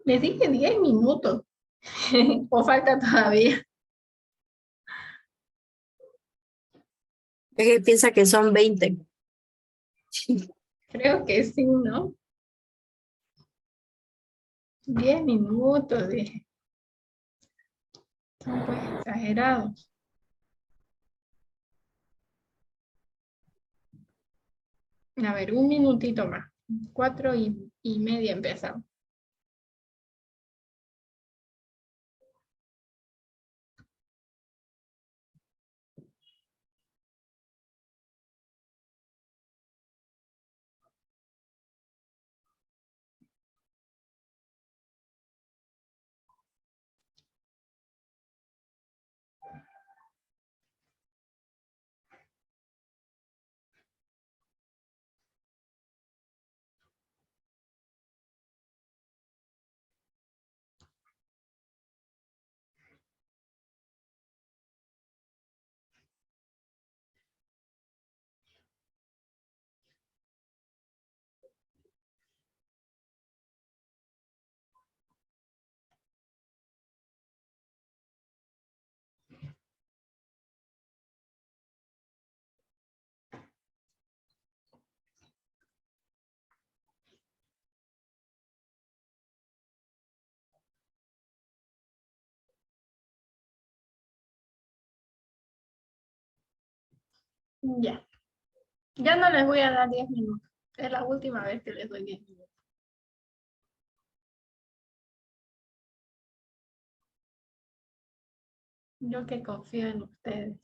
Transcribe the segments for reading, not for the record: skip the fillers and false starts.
Les dije 10 minutos. ¿O falta todavía? Es que piensa que son 20. Creo que sí, ¿no? 10 minutos, dije. Son pues exagerados. A ver, un minutito más. 4:30 empezamos. Ya. Ya no les voy a dar 10 minutos. Es la última vez que les doy 10 minutos. Yo que confío en ustedes.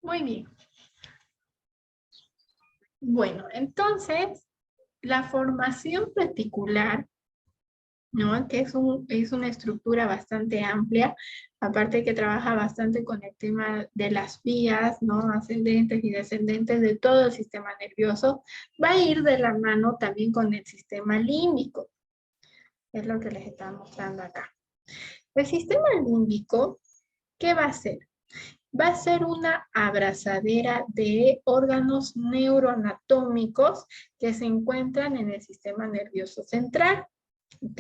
Muy bien. Bueno, entonces, la formación reticular, ¿no? Que es una estructura bastante amplia, aparte que trabaja bastante con el tema de las vías, ¿no? Ascendentes y descendentes de todo el sistema nervioso, va a ir de la mano también con el sistema límbico. Es lo que les estaba mostrando acá. El sistema límbico, ¿qué va a hacer? Va a ser una abrazadera de órganos neuroanatómicos que se encuentran en el sistema nervioso central. ¿Ok?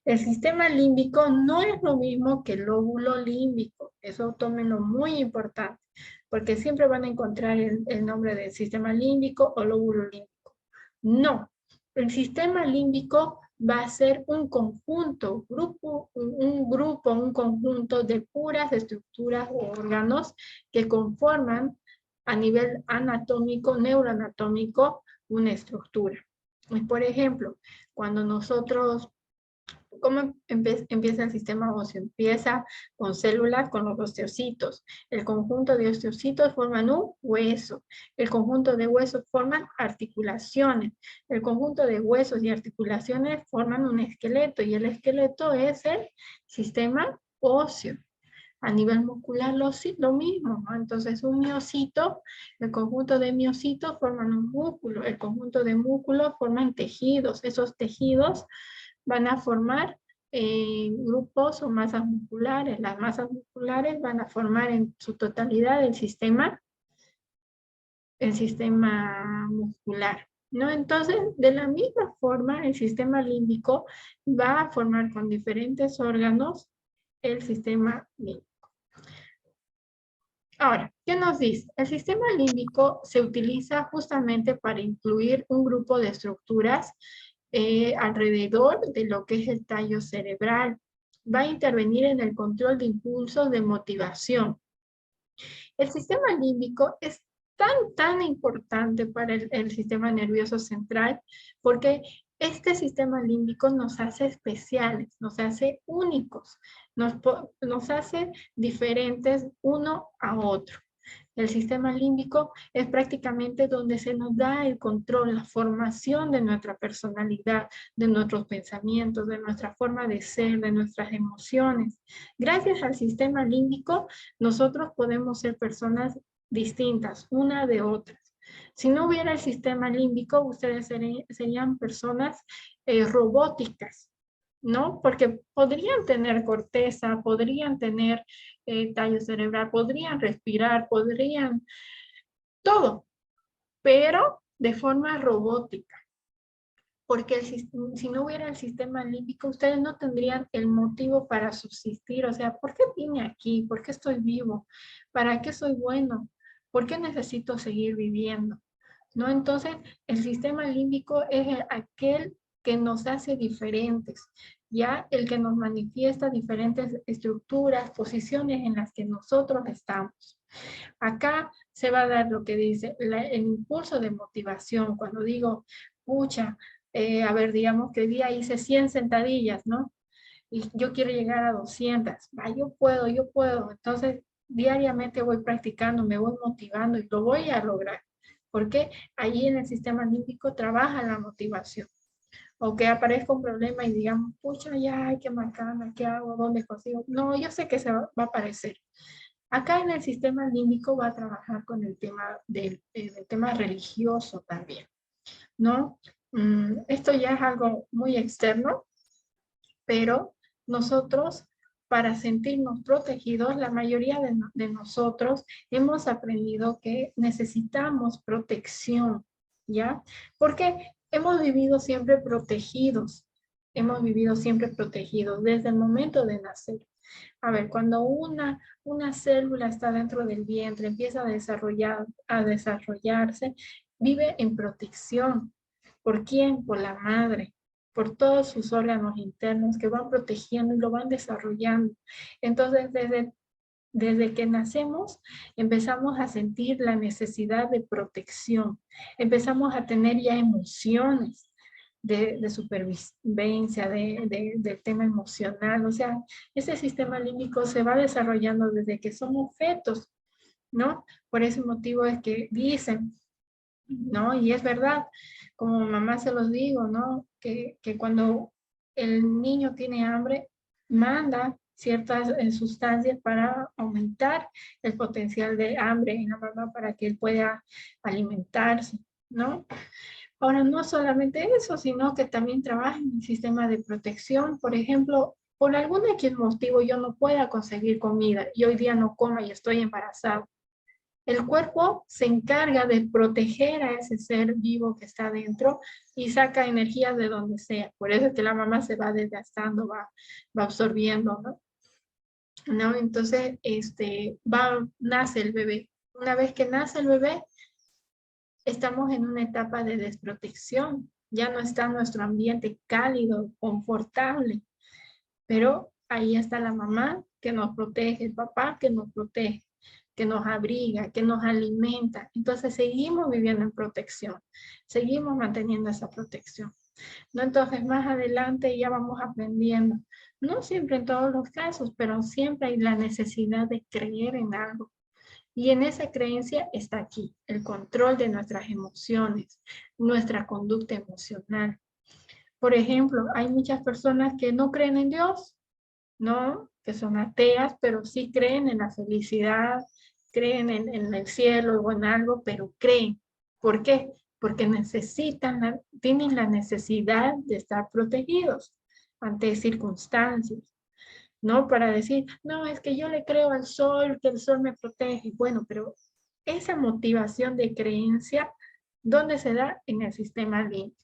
El sistema límbico no es lo mismo que el lóbulo límbico. Eso tómenlo muy importante, porque siempre van a encontrar el nombre del sistema límbico o lóbulo límbico. No, el sistema límbico va a ser un conjunto, un conjunto de puras estructuras o órganos que conforman a nivel anatómico, neuroanatómico, una estructura. Por ejemplo, cuando nosotros, ¿cómo empieza el sistema óseo? Empieza con células, con los osteocitos. El conjunto de osteocitos forman un hueso. El conjunto de huesos forman articulaciones. El conjunto de huesos y articulaciones forman un esqueleto. Y el esqueleto es el sistema óseo. A nivel muscular lo mismo, ¿no? Entonces un miocito, el conjunto de miocitos forman un músculo, el conjunto de músculos forman tejidos, esos tejidos van a formar grupos o masas musculares, las masas musculares van a formar en su totalidad el sistema muscular, ¿no? Entonces, de la misma forma, el sistema límbico va a formar con diferentes órganos el sistema límbico. Ahora, ¿qué nos dice? El sistema límbico se utiliza justamente para incluir un grupo de estructuras alrededor de lo que es el tallo cerebral. Va a intervenir en el control de impulsos de motivación. El sistema límbico es tan importante para el sistema nervioso central porque este sistema límbico nos hace especiales, nos hace únicos, nos hace diferentes uno a otro. El sistema límbico es prácticamente donde se nos da el control, la formación de nuestra personalidad, de nuestros pensamientos, de nuestra forma de ser, de nuestras emociones. Gracias al sistema límbico, nosotros podemos ser personas distintas, una de otras. Si no hubiera el sistema límbico, ustedes serían personas robóticas, ¿no? Porque podrían tener corteza, podrían tener tallo cerebral, podrían respirar, podrían todo, pero de forma robótica. Porque si no hubiera el sistema límbico, ustedes no tendrían el motivo para subsistir. O sea, ¿por qué vine aquí? ¿Por qué estoy vivo? ¿Para qué soy bueno? ¿Por qué necesito seguir viviendo? ¿No? Entonces, el sistema límbico es aquel que nos hace diferentes, ya el que nos manifiesta diferentes estructuras, posiciones en las que nosotros estamos. Acá se va a dar lo que dice el impulso de motivación. Cuando digo, pucha, a ver, digamos que hoy día hice 100 sentadillas, ¿no? Y yo quiero llegar a 200. Ah, yo puedo, yo puedo. Entonces, diariamente voy practicando, me voy motivando y lo voy a lograr. Porque allí en el sistema límbico trabaja la motivación. O que aparezca un problema y digamos, pucha, ya hay que marcarme, ¿qué hago? ¿Dónde consigo? No, yo sé que se va a aparecer. Acá en el sistema límbico va a trabajar con el tema del tema religioso también, ¿no? Esto ya es algo muy externo, pero nosotros, para sentirnos protegidos, la mayoría de nosotros hemos aprendido que necesitamos protección, ¿ya? Porque hemos vivido siempre protegidos, desde el momento de nacer. A ver, cuando una célula está dentro del vientre, empieza a desarrollarse, vive en protección. ¿Por quién? Por la madre, por todos sus órganos internos que van protegiendo y lo van desarrollando. Entonces, desde que nacemos, empezamos a sentir la necesidad de protección. Empezamos a tener ya emociones de supervivencia, del tema emocional. O sea, ese sistema límbico se va desarrollando desde que somos fetos, ¿no? Por ese motivo es que dicen, ¿no? Y es verdad, como mamá se los digo, ¿no? Que cuando el niño tiene hambre, manda ciertas sustancias para aumentar el potencial de hambre en la mamá para que él pueda alimentarse, ¿no? Ahora, no solamente eso, sino que también trabaja en el sistema de protección. Por ejemplo, por algún motivo yo no pueda conseguir comida y hoy día no como y estoy embarazada. El cuerpo se encarga de proteger a ese ser vivo que está dentro y saca energía de donde sea. Por eso es que la mamá se va desgastando, va absorbiendo, ¿no? ¿No? Entonces, nace el bebé. Una vez que nace el bebé, estamos en una etapa de desprotección. Ya no está nuestro ambiente cálido, confortable, pero ahí está la mamá que nos protege, el papá que nos protege, que nos abriga, que nos alimenta. Entonces seguimos viviendo en protección, seguimos manteniendo esa protección. ¿No? Entonces más adelante ya vamos aprendiendo, no siempre en todos los casos, pero siempre hay la necesidad de creer en algo. Y en esa creencia está aquí, el control de nuestras emociones, nuestra conducta emocional. Por ejemplo, hay muchas personas que no creen en Dios, ¿no? Que son ateas, pero sí creen en la felicidad, creen en el cielo o en algo, pero creen. ¿Por qué? Porque tienen la necesidad de estar protegidos ante circunstancias. ¿No? Para decir, no, es que yo le creo al sol, que el sol me protege. Bueno, pero esa motivación de creencia, ¿dónde se da? En el sistema límbico,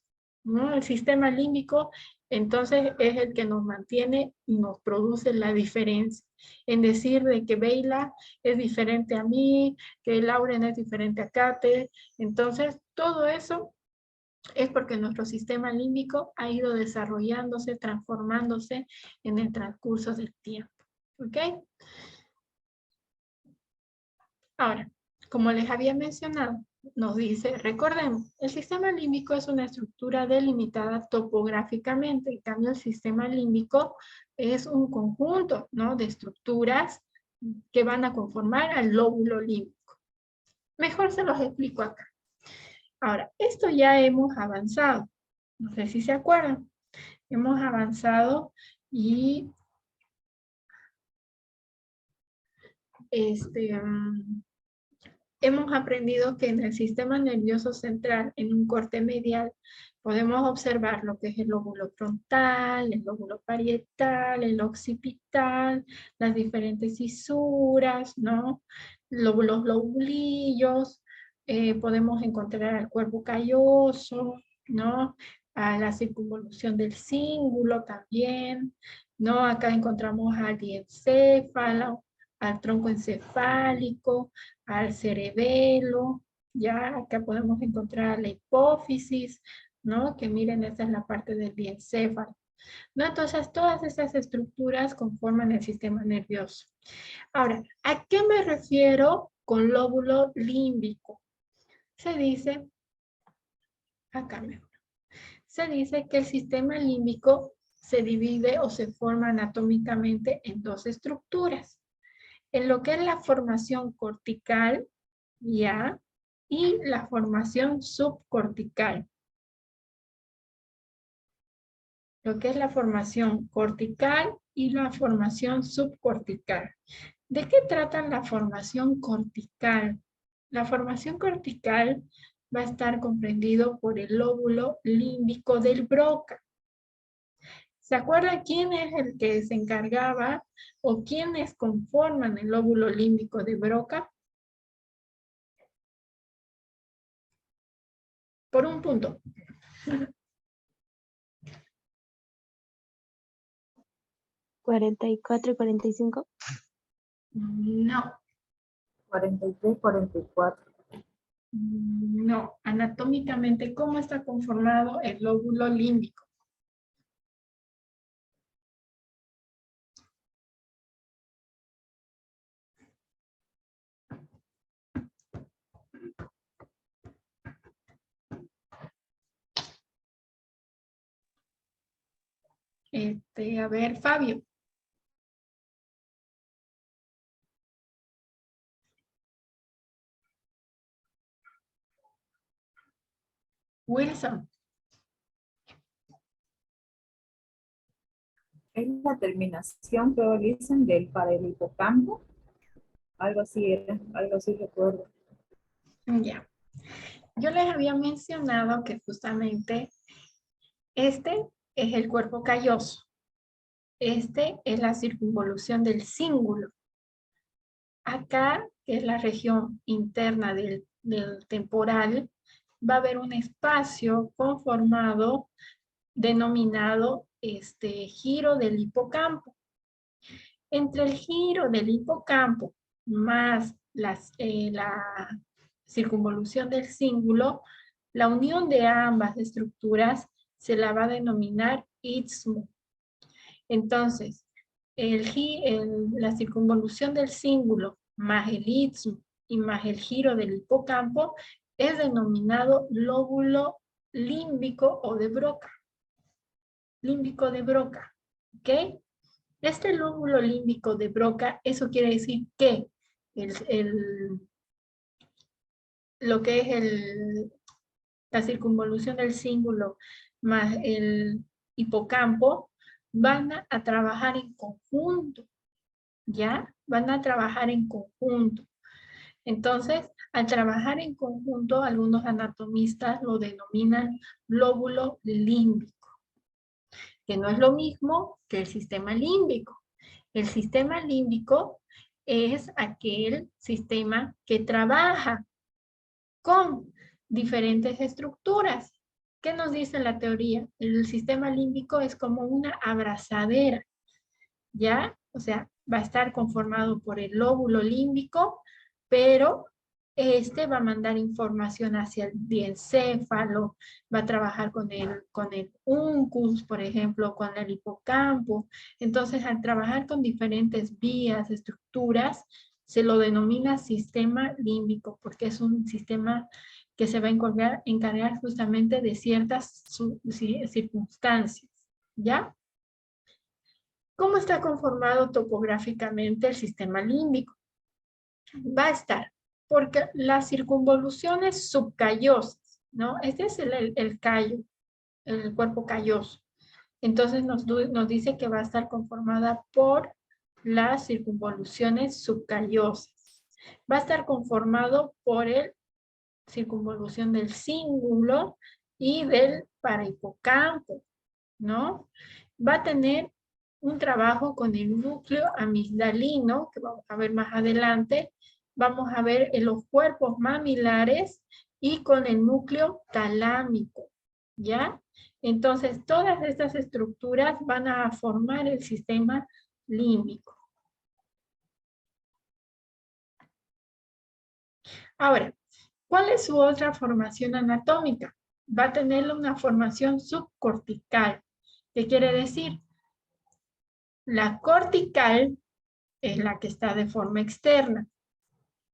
¿no? El sistema límbico, entonces, es el que nos mantiene y nos produce la diferencia. En decir de que Beila es diferente a mí, que Lauren es diferente a Kate. Entonces, todo eso es porque nuestro sistema límbico ha ido desarrollándose, transformándose en el transcurso del tiempo. ¿Ok? Ahora, como les había mencionado, nos dice, recordemos, el sistema límbico es una estructura delimitada topográficamente. En cambio, el sistema límbico es un conjunto, ¿no?, de estructuras que van a conformar al lóbulo límbico. Mejor se los explico acá. Ahora, esto ya hemos avanzado. No sé si se acuerdan. Hemos avanzado y hemos aprendido que en el sistema nervioso central, en un corte medial, podemos observar lo que es el lóbulo frontal, el lóbulo parietal, el occipital, las diferentes fisuras, ¿no? Los lobulillos, podemos encontrar el cuerpo calloso, ¿no? A la circunvolución del cíngulo también, ¿no? Acá encontramos al diencéfalo, al tronco encefálico, al cerebelo, ya acá podemos encontrar la hipófisis, ¿no? Que miren, esta es la parte del diencéfalo, ¿no? Entonces, todas esas estructuras conforman el sistema nervioso. Ahora, ¿a qué me refiero con lóbulo límbico? Se dice, acá mejor, se dice que el sistema límbico se divide o se forma anatómicamente en dos estructuras. En lo que es la formación cortical, ya, y la formación subcortical. Lo que es la formación cortical y la formación subcortical. ¿De qué trata la formación cortical? La formación cortical va a estar comprendido por el lóbulo límbico del Broca. ¿Se acuerdan quién es el que se encargaba o quiénes conforman el lóbulo límbico de Broca? Por un punto. 44 y 45. No, 43, 44. no. Anatómicamente, ¿cómo está conformado el lóbulo límbico? A ver, Fabio. Wilson. Es la terminación que dicen del para el hipocampo. Algo así era, algo así recuerdo. Ya. Yo les había mencionado que justamente este es el cuerpo calloso. Este es la circunvolución del cíngulo. Acá, que es la región interna del temporal, va a haber un espacio conformado denominado giro del hipocampo. Entre el giro del hipocampo más la circunvolución del cíngulo, la unión de ambas estructuras se la va a denominar istmo. Entonces, la circunvolución del cíngulo más el istmo y más el giro del hipocampo es denominado lóbulo límbico o de Broca. Límbico de Broca, ¿ok? Este lóbulo límbico de Broca, eso quiere decir que lo que es la circunvolución del cíngulo más el hipocampo van a trabajar en conjunto, ¿ya? Van a trabajar en conjunto. Entonces, al trabajar en conjunto, algunos anatomistas lo denominan lóbulo límbico, que no es lo mismo que el sistema límbico. El sistema límbico es aquel sistema que trabaja con diferentes estructuras. ¿Qué nos dice la teoría? El sistema límbico es como una abrazadera, ¿ya? O sea, va a estar conformado por el lóbulo límbico, pero este va a mandar información hacia el diencéfalo, va a trabajar con el uncus, por ejemplo, con el hipocampo. Entonces, al trabajar con diferentes vías, estructuras, se lo denomina sistema límbico, porque es un sistema que se va a encargar justamente de ciertas circunstancias, ¿ya? ¿Cómo está conformado topográficamente el sistema límbico? Va a estar, porque las circunvoluciones subcallosas, ¿no? Este es el callo, el cuerpo calloso. Entonces nos dice que va a estar conformada por las circunvoluciones subcallosas. Va a estar conformado por el circunvolución del cíngulo y del parahipocampo, ¿no? Va a tener un trabajo con el núcleo amigdalino, que vamos a ver más adelante. Vamos a ver en los cuerpos mamilares y con el núcleo talámico, ¿ya? Entonces, todas estas estructuras van a formar el sistema límbico. Ahora, ¿cuál es su otra formación anatómica? Va a tener una formación subcortical. ¿Qué quiere decir? La cortical es la que está de forma externa,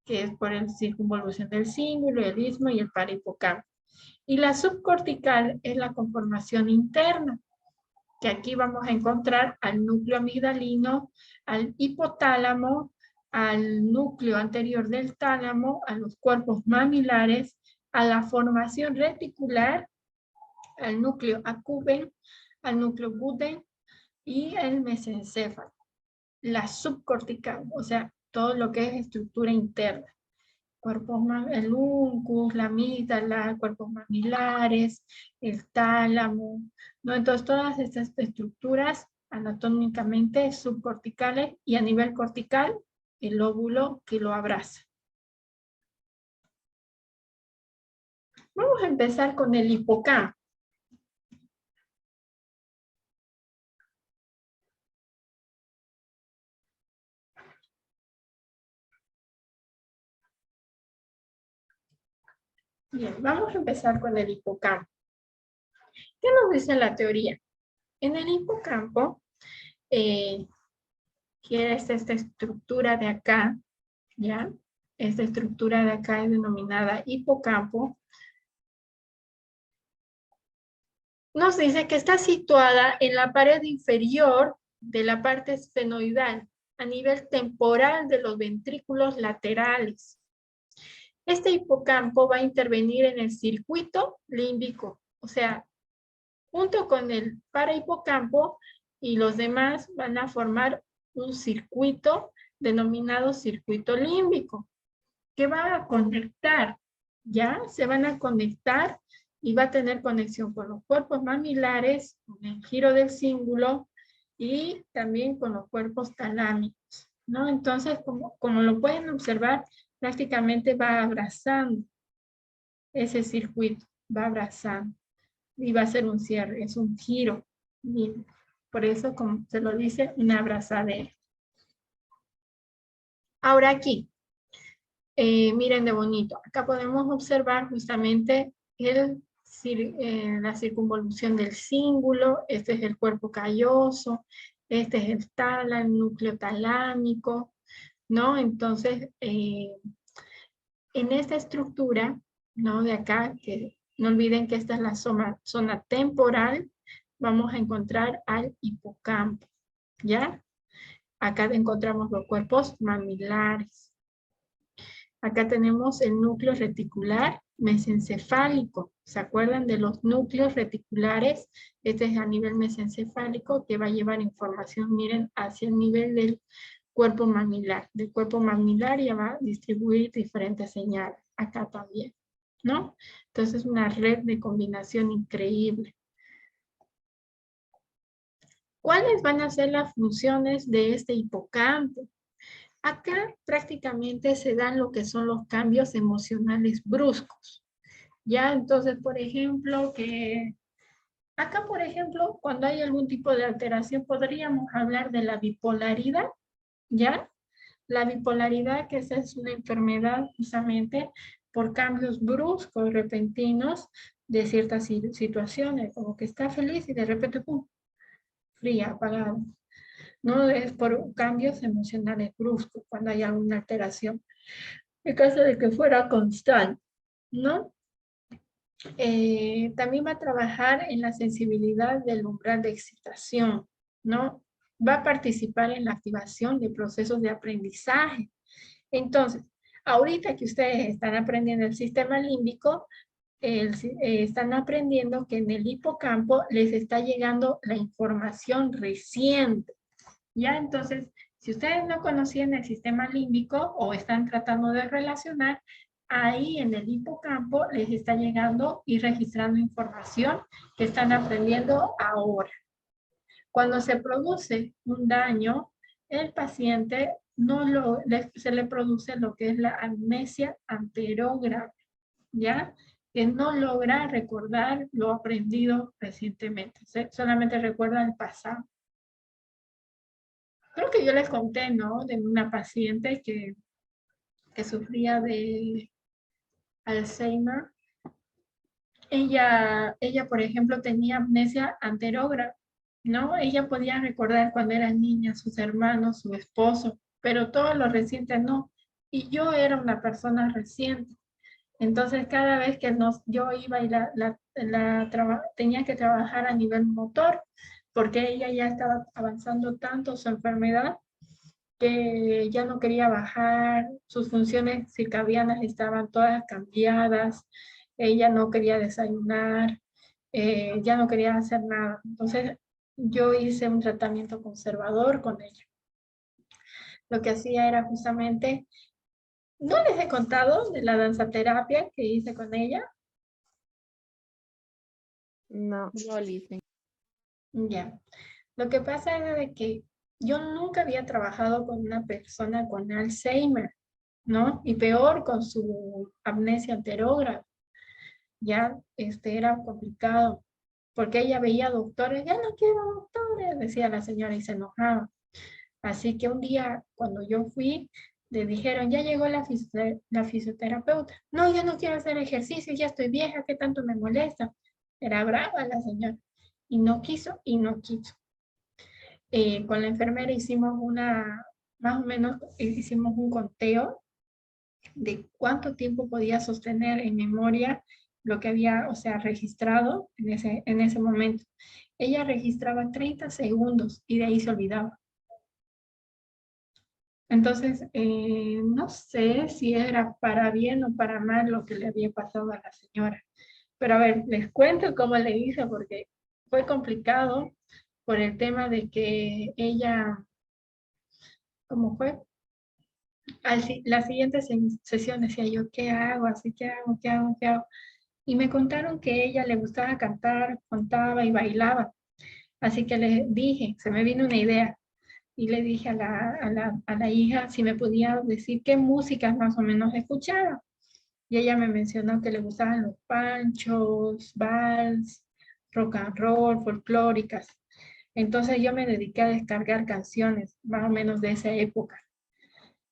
que es por el circunvolución del cíngulo, el istmo y el parahipocampo. Y la subcortical es la conformación interna, que aquí vamos a encontrar al núcleo amigdalino, al hipotálamo, al núcleo anterior del tálamo, a los cuerpos mamilares, a la formación reticular, al núcleo accumbens, al núcleo Boden y el mesencéfalo. La subcortical, o sea, todo lo que es estructura interna. Cuerpos, el uncus, la amígdala, cuerpos mamilares, el tálamo, ¿no? Entonces, todas estas estructuras anatómicamente subcorticales y a nivel cortical, el lóbulo que lo abraza. Vamos a empezar con el hipocampo. Bien, vamos a empezar con el hipocampo. ¿Qué nos dice la teoría? En el hipocampo, que es esta estructura de acá, ¿ya? Esta estructura de acá es denominada hipocampo. Nos dice que está situada en la pared inferior de la parte esfenoidal, a nivel temporal de los ventrículos laterales. Este hipocampo va a intervenir en el circuito límbico, o sea, junto con el parahipocampo y los demás van a formar un circuito denominado circuito límbico, que va a conectar, ¿ya? Se van a conectar y va a tener conexión con los cuerpos mamilares, con el giro del cíngulo y también con los cuerpos talámicos, ¿no? Entonces, como lo pueden observar, prácticamente va abrazando ese circuito, va abrazando y va a ser un cierre, es un giro. Y por eso, como se lo dice, una abrazadera. Ahora aquí, miren de bonito. Acá podemos observar justamente la circunvolución del cíngulo. Este es el cuerpo calloso. Este es el tálamo, el núcleo talámico, ¿no? Entonces, en esta estructura, ¿no? De acá, que no olviden que esta es la zona temporal, vamos a encontrar al hipocampo, ¿ya? Acá encontramos los cuerpos mamilares. Acá tenemos el núcleo reticular mesencefálico. ¿Se acuerdan de los núcleos reticulares? Este es a nivel mesencefálico que va a llevar información, miren, hacia el nivel del cuerpo mamilar. Del cuerpo mamilar ya va a distribuir diferentes señales. Acá también, ¿no? Entonces, una red de combinación increíble. ¿Cuáles van a ser las funciones de este hipocampo? Acá prácticamente se dan lo que son los cambios emocionales bruscos. Ya, entonces, por ejemplo, acá, por ejemplo, cuando hay algún tipo de alteración, podríamos hablar de la bipolaridad, ¿ya? La bipolaridad, que esa es una enfermedad justamente por cambios bruscos, repentinos de ciertas situaciones, como que está feliz y de repente, ¡pum!, fría, apagado. No es por cambios emocionales bruscos, cuando hay alguna alteración. En caso de que fuera constante, ¿no? También va a trabajar en la sensibilidad del umbral de excitación, ¿no? Va a participar en la activación de procesos de aprendizaje. Entonces, ahorita que ustedes están aprendiendo el sistema límbico, están aprendiendo que en el hipocampo les está llegando la información reciente. ¿Ya? Entonces, Si ustedes no conocían el sistema límbico o están tratando de relacionar, ahí en el hipocampo les está llegando y registrando información que están aprendiendo ahora. Cuando se produce un daño, el paciente se le produce lo que es la amnesia anterógrada, ¿ya? Que no logra recordar lo aprendido recientemente, solamente recuerda el pasado. Creo que yo les conté, ¿no? De una paciente que sufría de Alzheimer. Ella, por ejemplo, tenía amnesia anterógrada, ¿no? Ella podía recordar cuando era niña, sus hermanos, su esposo, pero todo lo reciente no. Y yo era una persona reciente. Entonces, cada vez que yo iba y tenía que trabajar a nivel motor, porque ella ya estaba avanzando tanto su enfermedad, que ya no quería bajar, sus funciones circadianas estaban todas cambiadas, ella no quería desayunar, ya no quería hacer nada. Entonces, yo hice un tratamiento conservador con ella. Lo que hacía era justamente, ¿no les he contado de la danzaterapia que hice con ella? No. No, Lice. Ya. Lo que pasa era de que yo nunca había trabajado con una persona con Alzheimer, ¿no? Y peor con su amnesia anterógrada. Ya era complicado, porque ella veía doctores, ya no quiero doctores, decía la señora y se enojaba. Así que un día, cuando yo fui, le dijeron, ya llegó la fisioterapeuta. No, yo no quiero hacer ejercicio, ya estoy vieja, ¿qué tanto me molesta? Era brava la señora. Y no quiso, y no quiso. Con la enfermera hicimos más o menos, hicimos un conteo de cuánto tiempo podía sostener en memoria lo que había, o sea, registrado en ese momento. Ella registraba 30 segundos y de ahí se olvidaba. Entonces, no sé si era para bien o para mal lo que le había pasado a la señora. Pero a ver, les cuento cómo le hice porque fue complicado por el tema de que ella, ¿cómo fue? La siguiente sesión decía yo, ¿qué hago? Así, ¿qué hago? ¿Qué hago? ¿Qué hago? Y me contaron que a ella le gustaba cantar, contaba y bailaba. Así que le dije, se me vino una idea. Y le dije a la hija si me podía decir qué músicas más o menos escuchaba. Y ella me mencionó que le gustaban los panchos, vals, rock and roll, folclóricas. Entonces yo me dediqué a descargar canciones más o menos de esa época.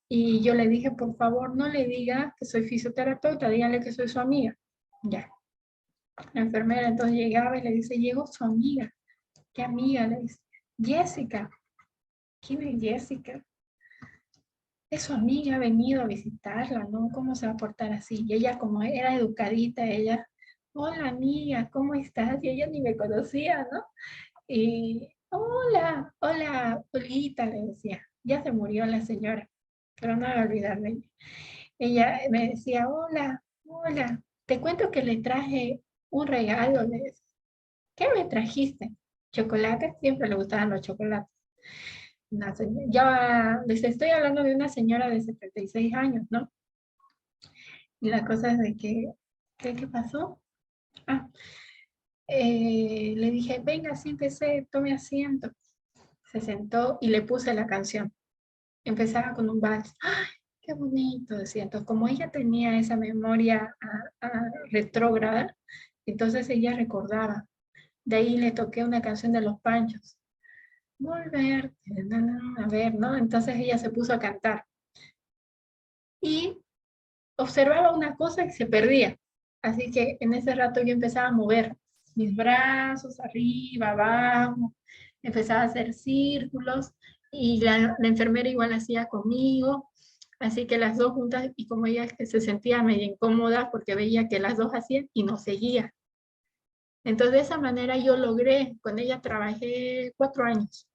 Y yo le dije, por favor, no le diga que soy fisioterapeuta, dígale que soy su amiga. Ya. La enfermera entonces llegaba y le dice, llegó su amiga. ¿Qué amiga? Le dice, Jessica. ¿Quién es Jessica? Es su amiga, ha venido a visitarla, ¿no? ¿Cómo se va a portar así? Y ella, como era educadita, ella, hola amiga, ¿cómo estás? Y ella ni me conocía, ¿no? Y, hola, hola, Olguita, le decía. Ya se murió la señora, pero no voy a olvidar de ella. Ella me decía, hola, hola, te cuento que le traje un regalo, le decía. ¿Qué me trajiste? ¿Chocolate? Siempre le gustaban los chocolates. Ya les estoy hablando de una señora de 76 años, ¿no? Y la cosa es de que, ¿qué pasó? Ah, le dije, venga, siéntese, tome asiento. Se sentó y le puse la canción. Empezaba con un vals. ¡Ay, qué bonito! Decía. Entonces, como ella tenía esa memoria retrógrada, entonces ella recordaba. De ahí le toqué una canción de Los Panchos. Volver, a ver, ¿no? Entonces ella se puso a cantar. Y observaba una cosa y se perdía. Así que en ese rato yo empezaba a mover mis brazos arriba, abajo, empezaba a hacer círculos y la enfermera igual hacía conmigo. Así que las dos juntas, y como ella se sentía medio incómoda porque veía que las dos hacían y no seguía. Entonces de esa manera yo logré, con ella trabajé 4 años,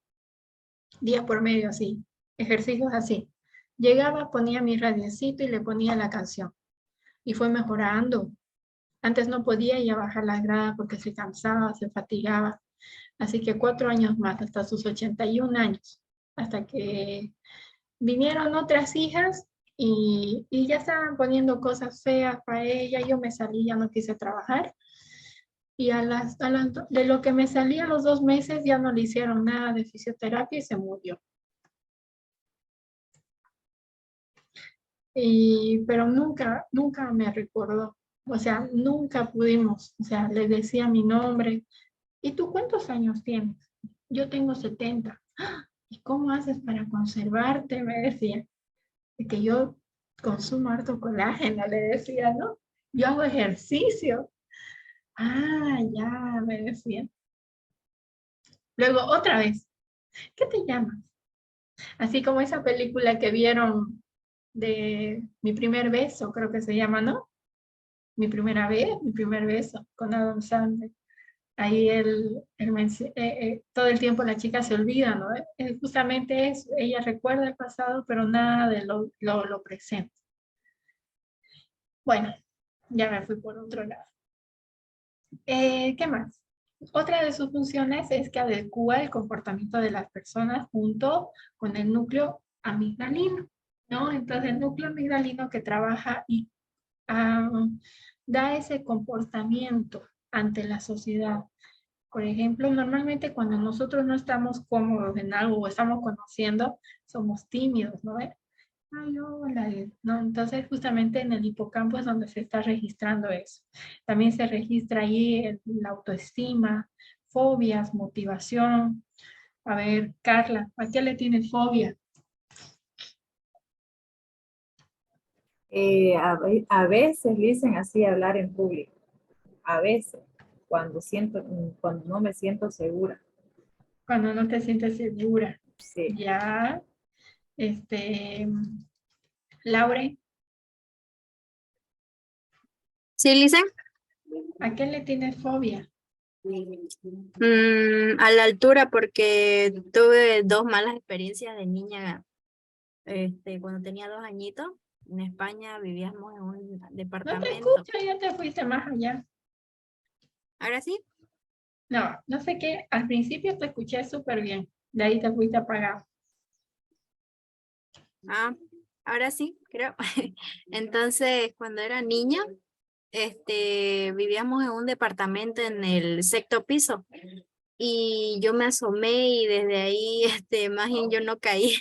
día por medio así, ejercicios así. Llegaba, ponía mi radiocito y le ponía la canción. Y fue mejorando. Antes no podía ir a bajar las gradas porque se cansaba, se fatigaba. Así que 4 años más, hasta sus 81 años. hasta que vinieron otras hijas y ya estaban poniendo cosas feas para ella. Yo me salí, ya no quise trabajar. Y de lo que me salí a los 2 meses ya no le hicieron nada de fisioterapia y se murió. Pero nunca, nunca me recordó. O sea, nunca pudimos. O sea, le decía mi nombre. ¿Y tú cuántos años tienes? Yo tengo 70. "Ah, ¿y cómo haces para conservarte?" Me decía. De que yo consumo harto colágeno, le decía, ¿no? Yo hago ejercicio. Ah, ya, me decía. Luego, otra vez, ¿qué te llamas? Así como esa película que vieron de Mi primer beso, creo que se llama, ¿no? Mi primera vez, mi primer beso, con Adam Sandler. Ahí todo el tiempo la chica se olvida, ¿no? Justamente eso, ella recuerda el pasado, pero nada de lo presente. Bueno, ya me fui por otro lado. ¿Qué más? Otra de sus funciones es que adecua el comportamiento de las personas junto con el núcleo amigdalino, ¿no? Entonces el núcleo amigdalino que trabaja y da ese comportamiento ante la sociedad. Por ejemplo, normalmente cuando nosotros no estamos cómodos en algo o estamos conociendo, somos tímidos, ¿no? Ay, hola, ¿no? Entonces, justamente en el hipocampo es donde se está registrando eso. También se registra ahí la autoestima, fobias, motivación. A ver, Carla, ¿a qué le tienes fobia? A veces dicen así hablar en público. A veces, cuando no me siento segura. Cuando no te sientes segura. Sí. Ya, Laure, ¿Sí, Lisa? ¿a qué le tienes fobia? A la altura, porque tuve 2 malas experiencias de niña, cuando tenía 2 añitos. En España vivíamos en un No te departamento. escucho, ya te fuiste más allá. ¿Ahora sí? No, no sé qué, al principio te escuché súper bien, de ahí te fuiste apagado. Ah, ahora sí, creo. Entonces, cuando era niña, vivíamos en un departamento en el 6.º piso y yo me asomé y desde ahí, más bien yo no caí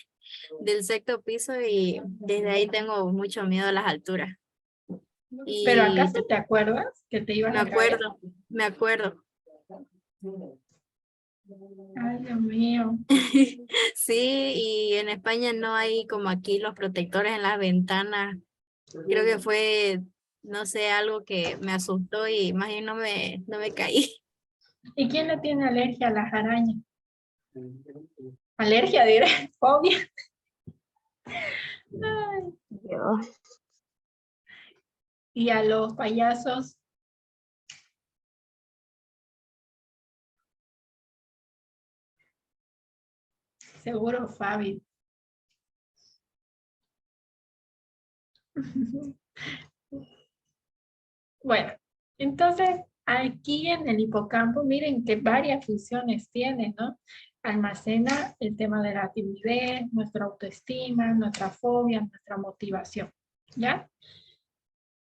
del 6.º piso y desde ahí tengo mucho miedo a las alturas. Pero Y ¿acaso te acuerdas que te ibas me a caer? acuerdo, me acuerdo. Ay, Dios mío. Sí, y en España no hay como aquí los protectores en las ventanas. Creo que fue, no sé, algo que me asustó y más bien no me caí. ¿Y quién le tiene alergia a las arañas? Alergia, diré, fobia. Ay, Dios. y a los payasos. Seguro, Fabi. Bueno, entonces aquí en el hipocampo, miren que varias funciones tiene, ¿no? Almacena el tema de la timidez, nuestra autoestima, nuestra fobia, nuestra motivación, ¿ya?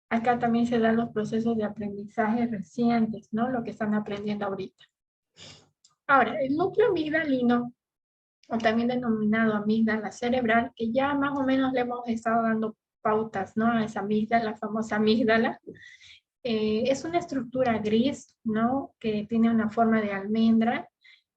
Acá también se dan los procesos de aprendizaje recientes, ¿no? Lo que están aprendiendo ahorita. Ahora, el núcleo amigdalino, o también denominado amígdala cerebral, que ya más o menos le hemos estado dando pautas, ¿no? A esa amígdala, la famosa amígdala. Es una estructura gris, ¿no? Que tiene una forma de almendra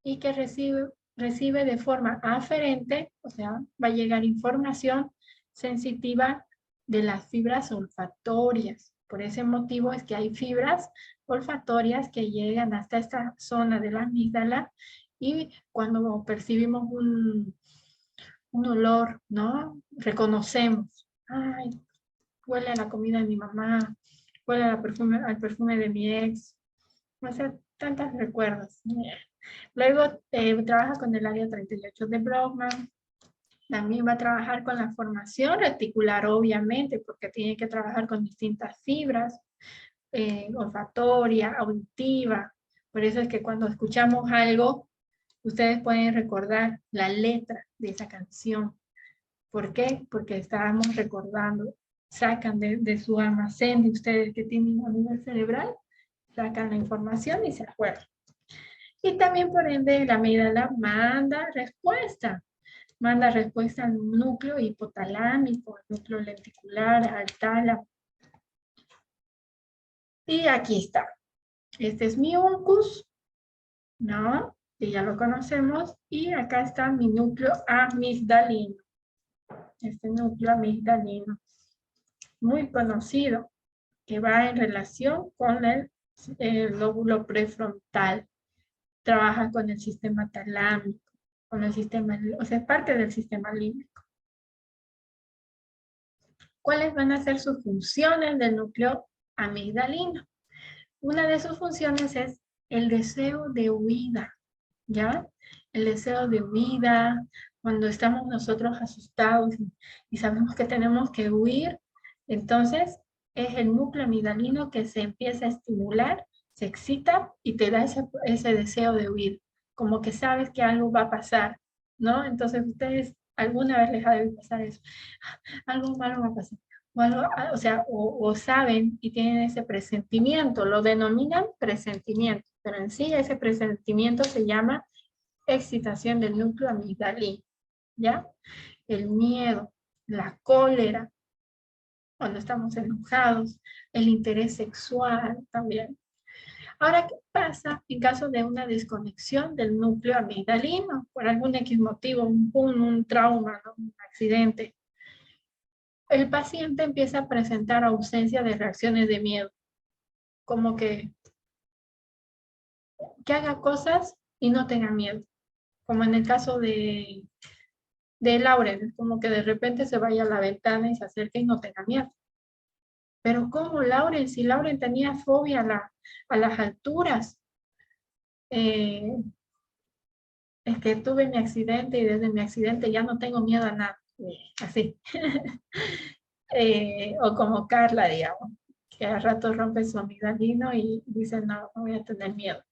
y que recibe de forma aferente, o sea, va a llegar información sensitiva de las fibras olfatorias. Por ese motivo es que hay fibras olfatorias que llegan hasta esta zona de la amígdala y cuando percibimos un olor, ¿no? Reconocemos, ay, huele a la comida de mi mamá, huele al perfume de mi ex, o sea, tantos recuerdos. Luego trabaja con el área 38 de Brockman, también va a trabajar con la formación reticular, obviamente, porque tiene que trabajar con distintas fibras, olfatoria, auditiva, por eso es que cuando escuchamos algo, Ustedes pueden recordar la letra de esa canción. ¿Por qué? Porque estábamos recordando, sacan de su almacén de ustedes que tienen a nivel cerebral, sacan la información y se acuerdan. Y también por ende la amígdala manda respuesta al núcleo hipotalámico, al núcleo lenticular, al tálamo. Y aquí está. Este es mi uncus, ¿no? Que ya lo conocemos. Y acá está mi núcleo amigdalino. Este núcleo amigdalino, muy conocido, que va en relación con el lóbulo prefrontal. Trabaja con el sistema talámico, con el sistema, o sea, parte del sistema límbico. ¿Cuáles van a ser sus funciones del núcleo amigdalino? Una de sus funciones es el deseo de huida, ¿ya? El deseo de huida, cuando estamos nosotros asustados y sabemos que tenemos que huir, entonces es el núcleo amigdalino que se empieza a estimular, se excita y te da ese deseo de huir, como que sabes que algo va a pasar, ¿no? Entonces ustedes alguna vez les ha de pasar eso, algo malo va a pasar. O sea, o saben y tienen ese presentimiento, lo denominan presentimiento, pero en sí ese presentimiento se llama excitación del núcleo amigdalino, ¿ya? El miedo, la cólera, cuando estamos enojados, el interés sexual también. Ahora, ¿qué pasa en caso de una desconexión del núcleo amigdalino? Por algún X motivo, un trauma, ¿no? Un accidente. El paciente empieza a presentar ausencia de reacciones de miedo, como que haga cosas y no tenga miedo, como en el caso de Lauren, como que de repente se vaya a la ventana y se acerque y no tenga miedo. Pero ¿cómo Lauren? Si Lauren tenía fobia a las alturas, es que tuve mi accidente y desde mi accidente ya no tengo miedo a nada, así. O como Carla, digamos, que a rato rompe su amigdalino y dice, no, no voy a tener miedo.